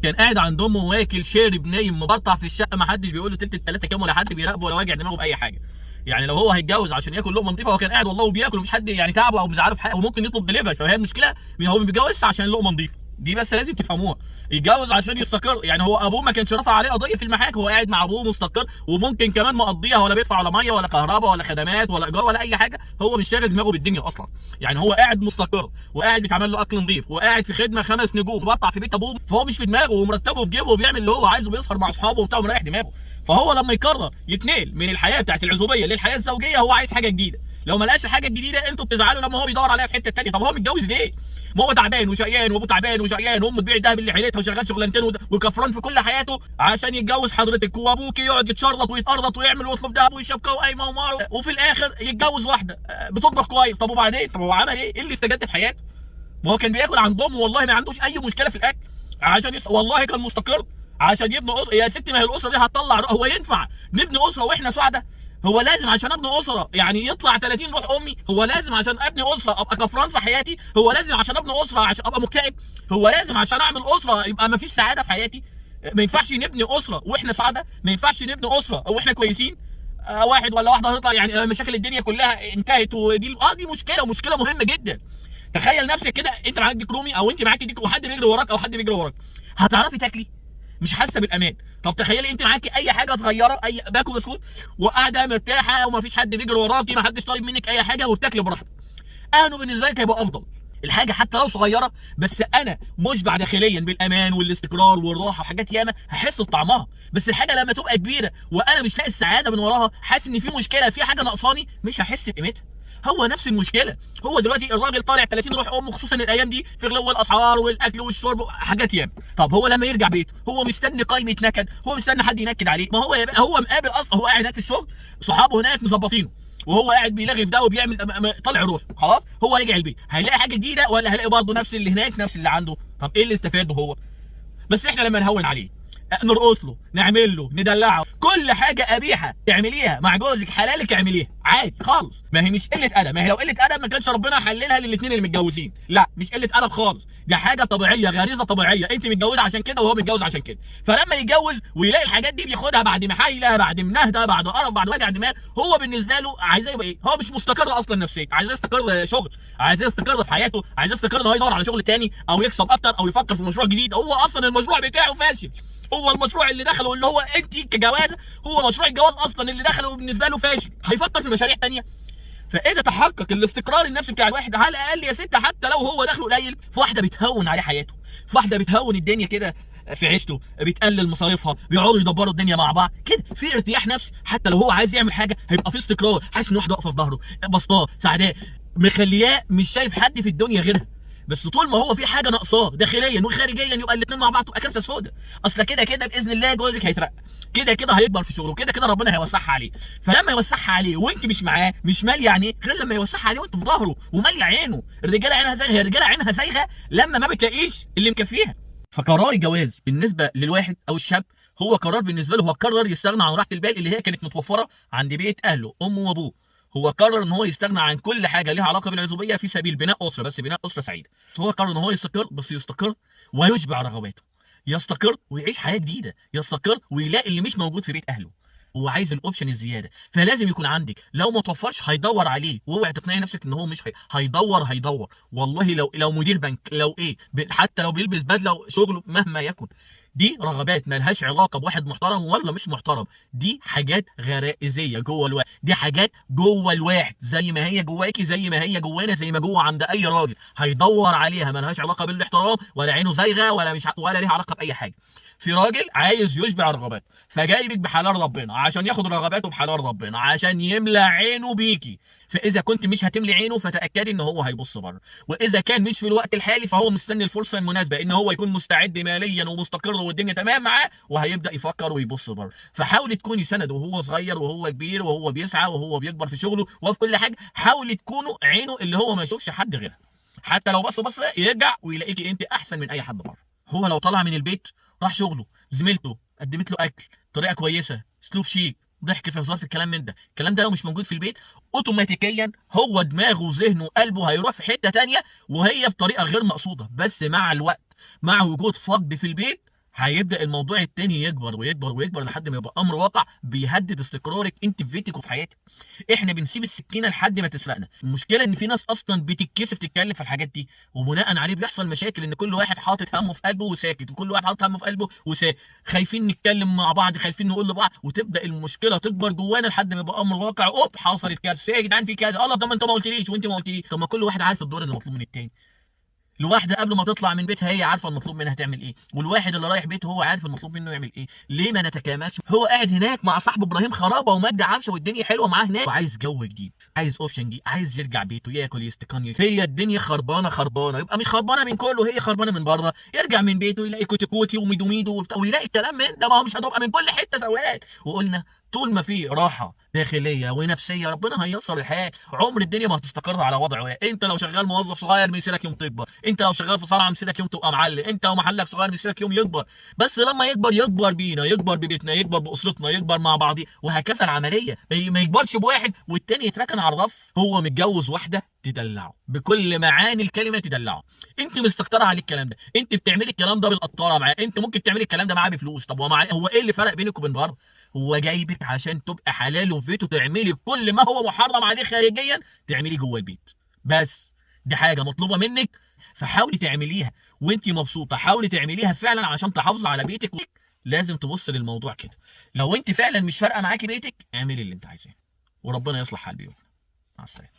كان قاعد عند امه واكل شارب نايم مبرطع في الشقه، ما حدش بيقول له تلت التلاته كام، ولا حد بيراقبه ولا واجع دماغه باي حاجه. يعني لو هو هيتجوز عشان ياكل لقمه نظيفه، هو كان قاعد والله وبياكل ومفيش حد يعني تعبه او مش عارف حاجه، وممكن يطلب دليفري. فهي المشكله هو ما بيتجوزش عشان لقمه نظيفه، دي بس لازم تفهموها. يتجوز عشان يستقر. يعني هو ابوه ما كانش رافع عليه قضيه في المحاكم، هو قاعد مع ابوه مستقر، وممكن كمان مقضيها ولا بيدفع ولا ميه ولا كهرباء ولا خدمات ولا ايجار ولا اي حاجه، هو مش شاغل دماغه بالدنيا اصلا. يعني هو قاعد مستقر وقاعد بيتعمل له اكل نظيف وقاعد في خدمه 5 نجوم وبقطع في بيت ابوه، فهو مش في دماغه ومرتبه في جيبه وبيعمل اللي هو عايزه، بيسهر مع اصحابه وبتاع ومريح دماغه. فهو لما يقرر يتنقل من الحياه بتاعت العزوبيه للحياه الزوجيه، هو عايز حاجه جديده. لو ما لقاش حاجه جديده انتوا بتزعلوا لما هو بيدور عليها في حته ثانيه. طب هو متجوز ليه؟ ما هو تعبان وشقيان وابوه تعبان وشقيان وامه تبيع الدهب اللي حيلتها وشغال شغلانتين وكفران في كل حياته عشان يتجوز حضرتك، وابوك يقعد يتشرط ويتقرط ويعمل ويطلب دهب ويشبكه وقايمه ومار، وفي الاخر يتجوز واحده بتطبخ كويس. طب وبعدين؟ طب هو عمل ايه؟ ايه اللي استجد في حياته؟ ما هو كان بياكل عند امه والله، ما عندوش اي مشكله في الاكل عشان والله كان مستقر عشان يبني اسره. يا ستي ما هي الاسره دي هتطلع، هو ينفع نبني اسره واحنا سعداء؟ هو لازم عشان ابني اسره يعني يطلع 30 روح امي؟ هو لازم عشان ابني اسره ابقى كفران في حياتي؟ هو لازم عشان ابني اسره عشان ابقى مكتئب؟ هو لازم عشان اعمل اسره يبقى ما فيش سعاده في حياتي؟ ما ينفعش نبني اسره واحنا سعداء؟ ما ينفعش نبني اسره واحنا كويسين؟ واحد ولا واحده هتطلع يعني مشاكل الدنيا كلها انتهت، ودي دي مشكله، ومشكله مهمه جدا. تخيل نفسك كده انت معاك ديك رومي او انت معاكي ديك وحد بيجري وراك او حد بيجري وراك، هتعرفي تاكلي؟ مش حاسه بالامان. طب تخيلي انت معاكي اي حاجه صغيره، اي باكو بسكوت، وقاعده مرتاحه ومفيش حد بيجري وراكي، ما حدش طالب منك اي حاجه وبتاكلي براحتك. اهله بالنسبه لك هيبقى افضل. الحاجه حتى لو صغيره بس انا مشبع داخليا بالامان والاستقرار والراحه وحاجات ياما هحس بطعمها. بس الحاجه لما تبقى كبيره وانا مش لاقي السعاده من وراها، حاسس ان في مشكله، في حاجه ناقصاني، مش هحس بقيمتها. هو نفس المشكله. هو دلوقتي الراجل طالع 30 روح امه، خصوصا الايام دي في غلو الاسعار والاكل والشرب حاجات ياما. طب هو لما يرجع بيته هو مستني قايمه نكد؟ هو مستني حد ينكد عليه؟ ما هو هو مقابل اصلا، هو قاعد هناك في الشغل صحابه هناك مظبطينه، وهو قاعد بيلغي في ده وبيعمل طالع روح. خلاص هو رجع البيت هيلاقي حاجه جديده ولا هيلاقي برضه نفس اللي هناك نفس اللي عنده؟ طب ايه اللي استفاده هو؟ بس احنا لما نهون عليه، نرقص له، نعمل له، ندلعه، كل حاجه قبيحه تعمليها مع جوزك حلالك اعمليها عادي خالص. ما هي مش قله ادب، ما هي لو قله ادب ما كانش ربنا حللها للاثنين اللي متجوزين. لا مش قله ادب خالص، دي حاجه طبيعيه، غريزه طبيعيه، انت متجوزه عشان كده وهو متجوز عشان كده. فلما يتجوز ويلاقي الحاجات دي بياخدها بعد محايله، بعد منهده، بعد قرف، بعد وجع دماغ، هو بالنسبه له عايزاه يبقى ايه؟ هو مش مستقر اصلا نفسيا، عايزاه يستقر شغل، عايزاه يستقر في حياته، عايزاه يستقر ان هو يدور على شغل تاني او يكسب اكتر او يفكر في مشروع جديد. هو اصلا المشروع بتاعه فاشل. هو المشروع اللي دخله اللي هو انت كجوازه، هو مشروع الجواز اصلا اللي دخله بالنسبه له فاشل، هيفكر في مشاريع ثانيه. فاذا تحقق الاستقرار النفسي بتاع الواحد، على الاقل يا ست حتى لو هو دخله قليل، في واحده بتهون عليه حياته، في واحده بتهون الدنيا كده في عيشته، بتقلل مصاريفها، بيقعدوا يدبروا الدنيا مع بعض كده، في ارتياح نفسي. حتى لو هو عايز يعمل حاجه هيبقى في استقرار، حاسس ان واحده واقفه في ظهره، بسطاه، سعداه، مخلياه مش شايف حد في الدنيا غيرها. بس طول ما هو في حاجه ناقصاه داخليا وخارجيا، يبقى الاثنين مع بعض تبقى كارثه سوداء. اصل كده كده باذن الله جوزك هيترقى، كده كده هيكبر في شغله، كده كده ربنا هيوسعها عليه. فلما يوسعها عليه وانت مش معاه، مش ماليه عينيه، غير لما يوسعها عليه وانت في ظهره وماليه عينه. الرجاله عينها زايغه، هي الرجاله عينها زايغه لما ما بتلاقيش اللي مكفيها. فقرار الجواز بالنسبه للواحد او الشاب هو قرار بالنسبه له، هو قرر يستغنى عن راحه البال اللي هي كانت متوفره عند بيت اهله امه وابوه. هو قرر ان هو يستغنى عن كل حاجه ليها علاقه بالعزوبيه في سبيل بناء اسره، بس بناء اسره سعيده. هو قرر ان هو يستقر، بس يستقر ويشبع رغباته، يستقر ويعيش حياه جديده، يستقر ويلاقي اللي مش موجود في بيت اهله. هو عايز الاوبشن الزياده، فلازم يكون عندك. لو ما توفرش هيدور عليه، واوعي تقنعي نفسك ان هو مش هيدور والله. لو مدير بنك، لو ايه، حتى لو بيلبس بدله شغله مهما يكن، دي رغبات مالهاش علاقه بواحد محترم ولا مش محترم. دي حاجات غرائزيه جوه الواحد، دي حاجات جوه الواحد، زي ما هي جواكي، زي ما هي جوانا، زي ما جوه عند اي راجل هيدور عليها، مالهاش علاقه بالاحترام ولا عينه زايغه ولا مش ولا ليها علاقه باي حاجه. في راجل عايز يشبع رغباته، فجايبك بحلال ربنا عشان ياخد رغباته بحلال ربنا، عشان يملى عينه بيكي. فاذا كنت مش هتملي عينه فتاكدي ان هو هيبص بره. واذا كان مش في الوقت الحالي فهو مستني الفرصه المناسبه ان هو يكون مستعد ماليا ومستقر والدنيا تمام معاه، وهيبدا يفكر ويبص بره. فحاولي تكوني سند وهو صغير وهو كبير وهو بيسعى وهو بيكبر في شغله وفي كل حاجه. حاولي تكونوا عينه اللي هو ما يشوفش حد غيرها، حتى لو بص يرجع ويلاقيكي انت احسن من اي حد بره. هو لو طلع من البيت راح شغله، زميلته قدمت له اكل، طريقه كويسه، اسلوب شيك، ضحك في هزار، في الكلام من ده، الكلام ده لو مش موجود في البيت، اوتوماتيكيا هو دماغه وذهنه وقلبه هيروح في حته تانيه، وهي بطريقه غير مقصوده. بس مع الوقت، مع وجود فقد في البيت، هيبدا الموضوع التاني يكبر ويكبر ويكبر لحد ما يبقى امر واقع بيهدد استقرارك انت في بيتك وفي حياتك. احنا بنسيب السكينه لحد ما تسرقنا. المشكله ان في ناس اصلا بتتكسف تتكلم في الحاجات دي، وبناء عليه بيحصل مشاكل، ان كل واحد حاطط همه في قلبه وساكت، وكل واحد حاطط همه في قلبه وساكت، خايفين نتكلم مع بعض، خايفين نقول لبعض، وتبدا المشكله تكبر جوانا لحد ما يبقى امر واقع. اوب، حصلت كارثه يا جدعان، في كذا، الله طب ما انت ما قلتليش وانت ما قلتليش. طب ما كل واحد عارف الدور اللي مطلوب من التاني. الواحده قبل ما تطلع من بيتها هي عارفه المطلوب منها تعمل ايه، والواحد اللي رايح بيته هو عارف المطلوب منه يعمل ايه. ليه ما نتكاملش؟ هو قاعد هناك مع صاحبه ابراهيم خرابه ومجدي عفشه والدنيا حلوه معاه هناك، وعايز جو جديد، عايز اوبشن جديد، عايز يرجع بيته ياكل يستقني. هي الدنيا خربانه خربانه، يبقى مش خربانه من كله، هي خربانه من بره. يرجع من بيته يلاقي كوتي كوتي وميدو ميدو وبتاع، ويلاقي الكلام من ده. ما هو مش هتبقى من كل حته سواد. وقلنا طول ما في راحه داخليه ونفسيه ربنا هييسر الحياه. عمر الدنيا ما هتستقر على وضع واحد. انت لو شغال موظف صغير مسيرك يوم تكبر، انت لو شغال في صنعه مسيرك يوم تبقى معلم، انت لو محلك صغير مسيرك يوم يكبر. بس لما يكبر يكبر بينا، يكبر ببيتنا، يكبر باسرتنا، يكبر مع بعض، وهكذا العمليه. ما يكبرش بواحد والتاني يتركن على الرف. هو متجوز واحده تدلعه بكل معاني الكلمه، تدلعه. انت مستكتره عليه الكلام ده، انت بتعملي الكلام ده بالقطاره معاه، انت ممكن تعملي الكلام ده معاه بفلوس. طب هو ايه اللي فرق بينك وبين بره؟ هو جايبك عشان تبقى حلال وفي بيته تعملي كل ما هو محرم عليه خارجيا تعملي جوه البيت. بس دي حاجه مطلوبه منك، فحاولي تعمليها وانت مبسوطه. حاولي تعمليها فعلا عشان تحافظي على بيتك. لازم تبص للموضوع كده. لو انت فعلا مش فارقه معاكي بيتك، اعملي اللي انت عايزاه، وربنا يصلح حال بيوتنا. مع السلامه.